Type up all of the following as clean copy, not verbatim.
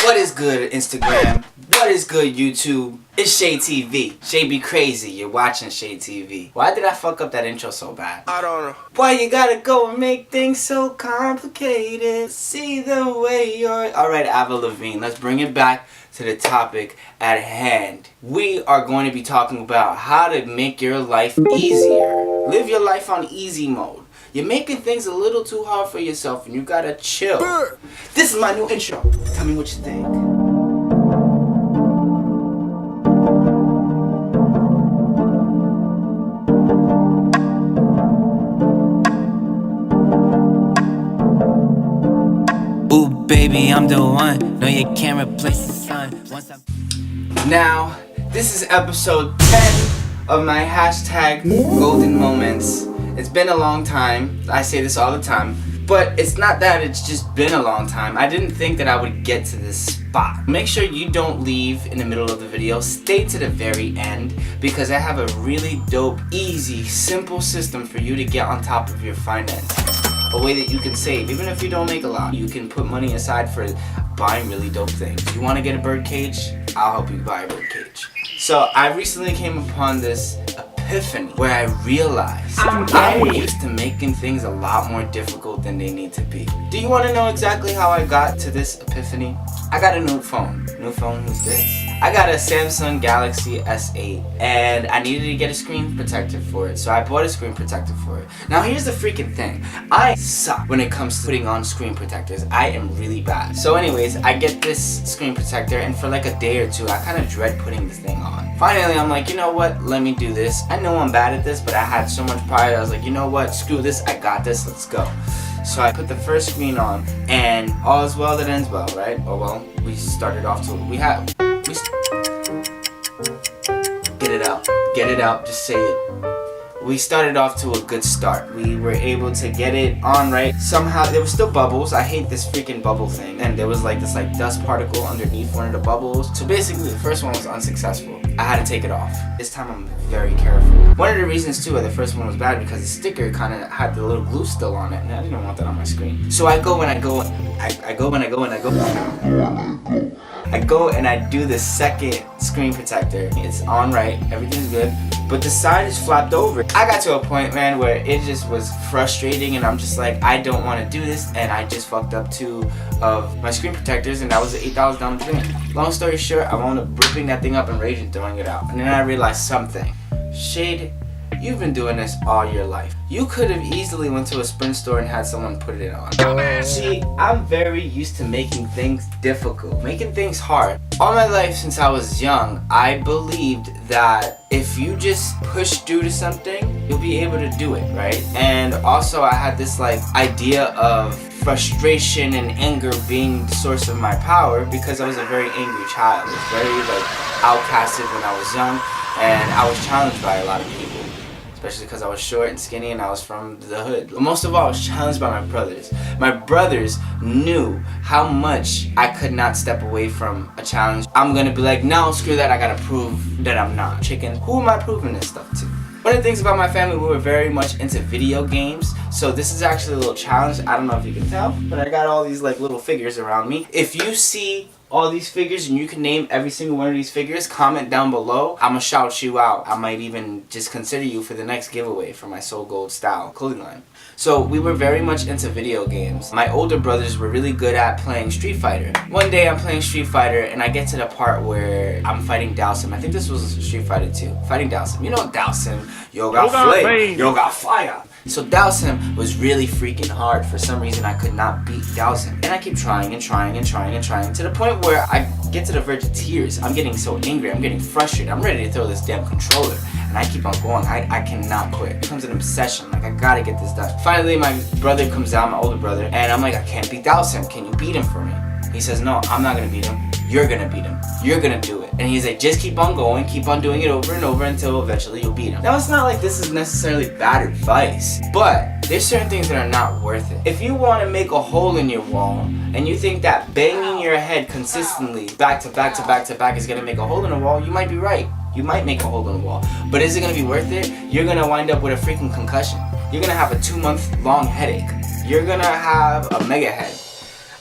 What is good, Instagram? What is good, YouTube? It's Shay TV. Shay be crazy. You're watching Shay TV. Why did I fuck up that intro so bad? I don't know. Why you gotta go and make things so complicated? See the way you're... Alright, Avril Lavigne, let's bring it back to the topic at hand. We are going to be talking about how to make your life easier. Live your life on easy mode. You're making things a little too hard for yourself and you gotta chill. This is my new intro. Tell me what you think. Ooh, baby, I'm the one. No, you can't replace the sun. Now, this is episode 10 of my hashtag Golden Moments. It's been a long time. I say this all the time. But it's not that it's just been a long time. I didn't think that I would get to this spot. Make sure you don't leave in the middle of the video. Stay to the very end because I have a really dope, easy, simple system for you to get on top of your finances. A way that you can save. Even if you don't make a lot, you can put money aside for buying really dope things. You want to get a bird cage? I'll help you buy a bird cage. So I recently came upon this epiphany where I realized I'm used to making things a lot more difficult than they need to be. Do you want to know exactly how I got to this epiphany? I got a new phone. New phone, who's this? I got a Samsung Galaxy S8 and I needed to get a screen protector for it, so I bought a screen protector for it. Now here's the freaking thing. I suck when it comes to putting on screen protectors. I am really bad. So anyways, I get this screen protector and for like a day or two I kind of dread putting this thing on. Finally I'm like, you know what, let me do this. I know I'm bad at this, but I had so much pride. I was like, you know what, screw this, I got this, let's go. So I put the first screen on and all is well that ends well, right? Oh well, we started off to, get it out, just say it. We started off to a good start. We were able to get it on right. Somehow, there were still bubbles. I hate this freaking bubble thing. And there was like this dust particle underneath one of the bubbles. So basically the first one was unsuccessful. I had to take it off. This time I'm very careful. One of the reasons too why the first one was bad because the sticker kind of had the little glue still on it. And I didn't want that on my screen. So I go and I go and I do the second screen protector. It's on right, everything's good, but the side is flapped over. I got to a point, man, where it just was frustrating and I'm just like, I don't want to do this, and I just fucked up 2 of my screen protectors and that was an $8 down the drain. Long story short, I wound up ripping that thing up and raging throwing it out. And then I realized something. Shade, you've been doing this all your life. You could have easily went to a Sprint store and had someone put it on. See, I'm very used to making things difficult, making things hard. All my life since I was young, I believed that if you just push through to something, you'll be able to do it, right? And also I had this idea of frustration and anger being the source of my power because I was a very angry child. I was very outcasted when I was young and I was challenged by a lot of people. Especially because I was short and skinny and I was from the hood. But most of all, I was challenged by my brothers. My brothers knew how much I could not step away from a challenge. I'm gonna be like, no, screw that, I gotta prove that I'm not. Chicken, who am I proving this stuff to? One of the things about my family, we were very much into video games. So this is actually a little challenge. I don't know if you can tell, but I got all these little figures around me. If you see all these figures and you can name every single one of these figures, comment down below. I'ma shout you out. I might even just consider you for the next giveaway for my Soul Gold style clothing line. So we were very much into video games. My older brothers were really good at playing Street Fighter. One day I'm playing Street Fighter and I get to the part where I'm fighting Dhalsim. I think this was Street Fighter 2. Fighting Dhalsim. You know Dhalsim. Yo got flame. Yo got fire. So Dhalsim was really freaking hard. For some reason I could not beat Dhalsim. And I keep trying and trying and trying and trying to the point where I get to the verge of tears. I'm getting so angry. I'm getting frustrated. I'm ready to throw this damn controller. And I keep on going. I cannot quit. It becomes an obsession. I gotta get this done. Finally my brother comes out, my older brother, and I'm like, I can't beat Dhalsim. Can you beat him for me? He says, no, I'm not gonna beat him. You're gonna beat him. You're gonna do it. And he's like, just keep on going, keep on doing it over and over until eventually you'll beat him. Now it's not like this is necessarily bad advice, but there's certain things that are not worth it. If you want to make a hole in your wall and you think that banging your head consistently back to back to back to back is gonna make a hole in the wall, you might be right. You might make a hole in the wall. But is it gonna be worth it? You're gonna wind up with a freaking concussion. You're gonna have a 2-month long headache. You're gonna have a mega head.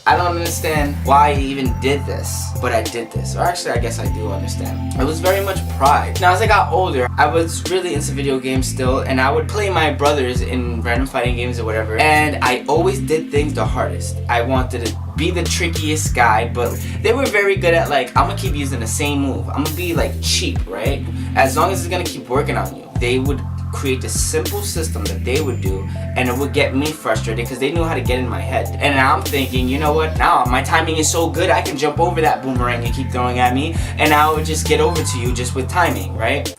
I don't understand why I even did this, but I did this. Or actually, I guess I do understand. It was very much pride. Now, as I got older, I was really into video games still, and I would play my brothers in random fighting games or whatever, and I always did things the hardest. I wanted to be the trickiest guy, but they were very good at like, I'm gonna keep using the same move. I'm gonna be like cheap, right? As long as it's gonna keep working on you. They would create this simple system that they would do, and it would get me frustrated because they knew how to get in my head. And I'm thinking, you know what, now my timing is so good, I can jump over that boomerang you keep throwing at me, and I would just get over to you just with timing, right?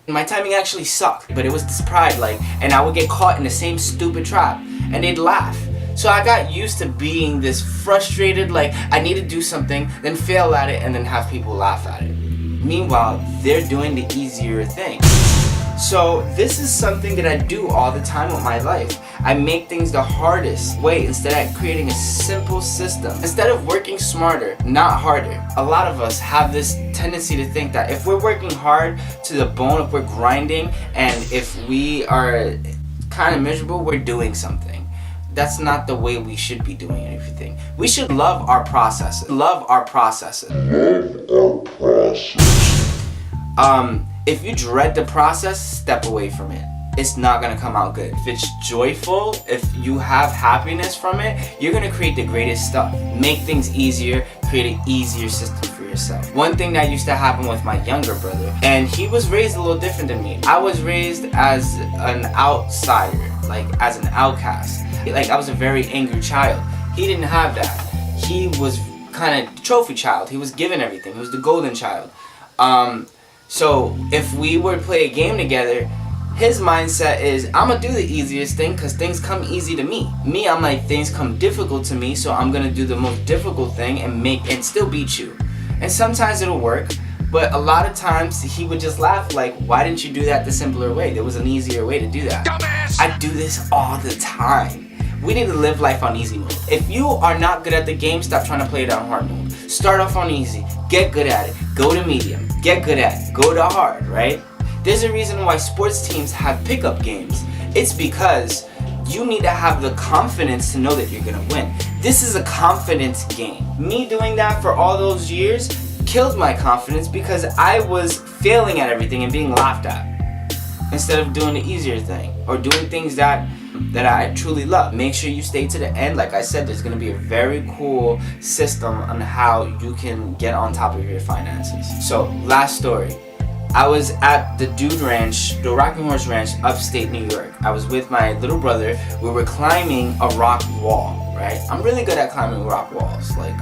And my timing actually sucked, but it was this pride, like, and I would get caught in the same stupid trap, and they'd laugh. So I got used to being this frustrated, like, I need to do something, then fail at it, and then have people laugh at it. Meanwhile, they're doing the easier thing. So this is something that I do all the time with my life. I make things the hardest way instead of creating a simple system. Instead of working smarter, not harder. A lot of us have this tendency to think that if we're working hard to the bone, if we're grinding, and if we are kind of miserable, we're doing something. That's not the way we should be doing everything. We should love our processes. Love our processes. Love our processes. If you dread the process, step away from it. It's not gonna come out good. If it's joyful, if you have happiness from it, you're gonna create the greatest stuff. Make things easier, create an easier system for yourself. One thing that used to happen with my younger brother, and he was raised a little different than me. I was raised as an outsider, like as an outcast. Like I was a very angry child. He didn't have that. He was kind of trophy child. He was given everything. He was the golden child. So if we were to play a game together, his mindset is, I'm gonna do the easiest thing because things come easy to me. Me, I'm like, things come difficult to me, so I'm gonna do the most difficult thing and still beat you. And sometimes it'll work, but a lot of times he would just laugh like, why didn't you do that the simpler way? There was an easier way to do that. Dumbass! I do this all the time. We need to live life on easy mode. If you are not good at the game, stop trying to play it on hard mode. Start off on easy, get good at it, go to medium, get good at it, go to hard, right? There's a reason why sports teams have pickup games. It's because you need to have the confidence to know that you're gonna win. This is a confidence game. Me doing that for all those years killed my confidence because I was failing at everything and being laughed at instead of doing the easier thing or doing things that I truly love. Make sure you stay to the end. Like I said, there's going to be a very cool system on how you can get on top of your finances. So, last story. I was at the Dude Ranch, the Rocking Horse Ranch, upstate New York. I was with my little brother. We were climbing a rock wall, right? I'm really good at climbing rock walls. Like,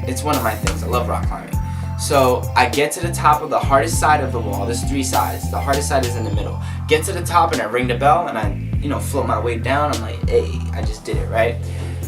it's one of my things. I love rock climbing. So I get to the top of the hardest side of the wall. There's 3 sides. The hardest side is in the middle. Get to the top and I ring the bell and I, float my way down. I'm like, hey, I just did it, right?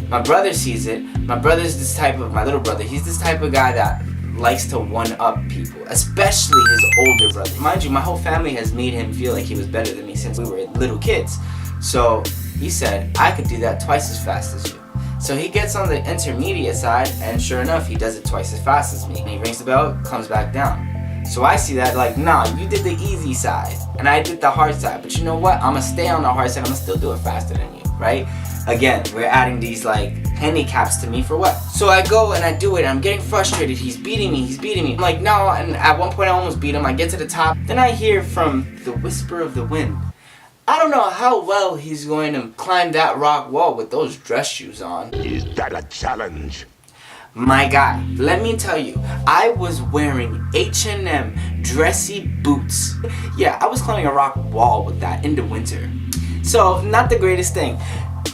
My brother sees it. My little brother, he's this type of guy that likes to one-up people, especially his older brother. Mind you, my whole family has made him feel like he was better than me since we were little kids. So he said, I could do that twice as fast as you. So he gets on the intermediate side, and sure enough, he does it twice as fast as me. And he rings the bell, comes back down. So I see that like, nah, you did the easy side, and I did the hard side. But you know what? I'm gonna stay on the hard side. I'm gonna still do it faster than you, right? Again, we're adding these like handicaps to me for what? So I go and I do it. I'm getting frustrated. He's beating me. I'm like, no. And at one point, I almost beat him. I get to the top. Then I hear from the whisper of the wind, I don't know how well he's going to climb that rock wall with those dress shoes on. Is that a challenge? My guy, let me tell you, I was wearing H&M dressy boots. Yeah, I was climbing a rock wall with that in the winter. So, not the greatest thing.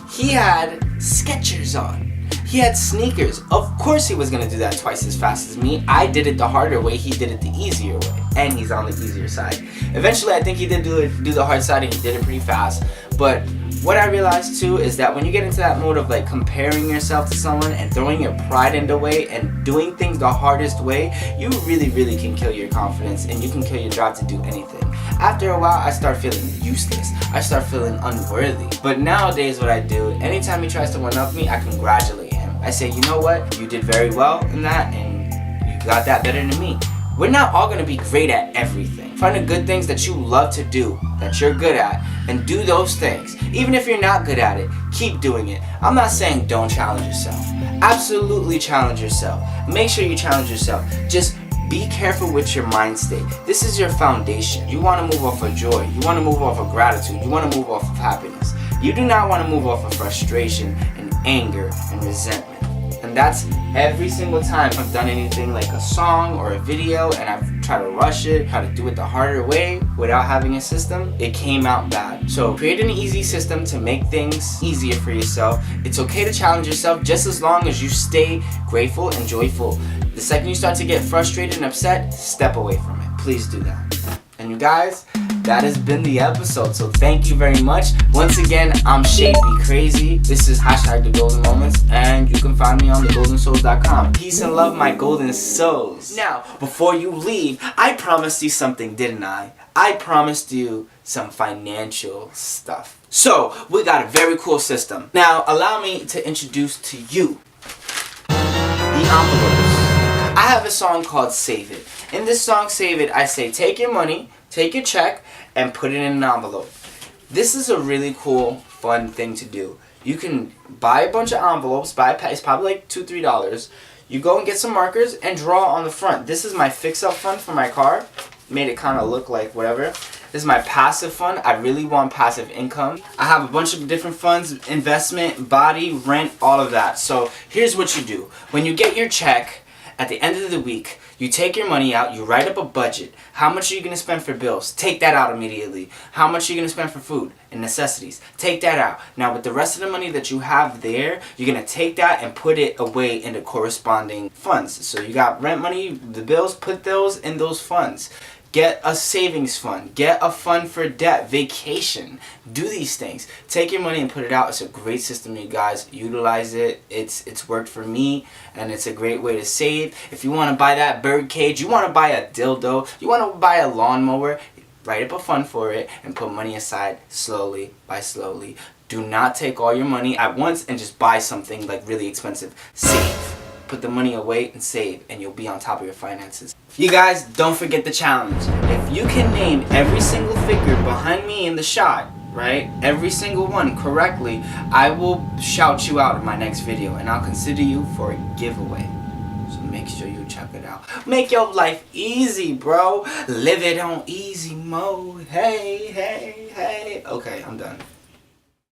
He had Skechers on. He had sneakers. Of course he was going to do that twice as fast as me. I did it the harder way, he did it the easier way. And he's on the easier side. Eventually, I think he did do the hard side and he did it pretty fast. But what I realized too is that when you get into that mode of like comparing yourself to someone and throwing your pride in the way and doing things the hardest way, you really can kill your confidence and you can kill your drive to do anything. After a while, I start feeling useless. I start feeling unworthy. But nowadays what I do, anytime he tries to one-up me, I congratulate him. I say, you know what? You did very well in that and you got that better than me. We're not all going to be great at everything. Find the good things that you love to do, that you're good at, and do those things. Even if you're not good at it, keep doing it. I'm not saying don't challenge yourself. Absolutely challenge yourself. Make sure you challenge yourself. Just be careful with your mind state. This is your foundation. You want to move off of joy. You want to move off of gratitude. You want to move off of happiness. You do not want to move off of frustration and anger and resentment. And that's every single time I've done anything like a song or a video and I've tried to rush it, try to do it the harder way without having a system, it came out bad. So create an easy system to make things easier for yourself. It's okay to challenge yourself just as long as you stay grateful and joyful. The second you start to get frustrated and upset, step away from it. Please do that. And you guys, that has been the episode. So thank you very much. Once again, I'm Shay Be Crazy. This is hashtag the Golden Moments, and you can find me on thegoldensouls.com. Peace and love, my golden souls. Now, before you leave, I promised you something, didn't I? I promised you some financial stuff. So we got a very cool system. Now, allow me to introduce to you the envelopes. I have a song called Save It. In this song, Save It, I say take your money, take your check, and put it in an envelope. This is a really cool, fun thing to do. You can buy a bunch of envelopes, it's probably like $2, $3. You go and get some markers and draw on the front. This is my fix-up fund for my car. Made it kind of look like whatever. This is my passive fund. I really want passive income. I have a bunch of different funds, investment, body, rent, all of that. So here's what you do. When you get your check, at the end of the week, you take your money out, you write up a budget. How much are you going to spend for bills? Take that out immediately. How much are you going to spend for food and necessities? Take that out. Now with the rest of the money that you have there, you're going to take that and put it away into corresponding funds. So you got rent money, the bills, put those in those funds. Get a savings fund. Get a fund for debt, vacation. Do these things. Take your money and put it out. It's a great system, you guys. Utilize it. It's worked for me, and it's a great way to save. If you want to buy that bird cage, you want to buy a dildo, you want to buy a lawnmower, write up a fund for it and put money aside slowly by slowly. Do not take all your money at once and just buy something like really expensive. Save. Put the money away and save, and you'll be on top of your finances. You guys, don't forget the challenge. If you can name every single figure behind me in the shot, right, every single one correctly, I will shout you out in my next video, and I'll consider you for a giveaway. So make sure you check it out. Make your life easy, bro. Live it on easy mode. Hey, hey, hey. Okay, I'm done.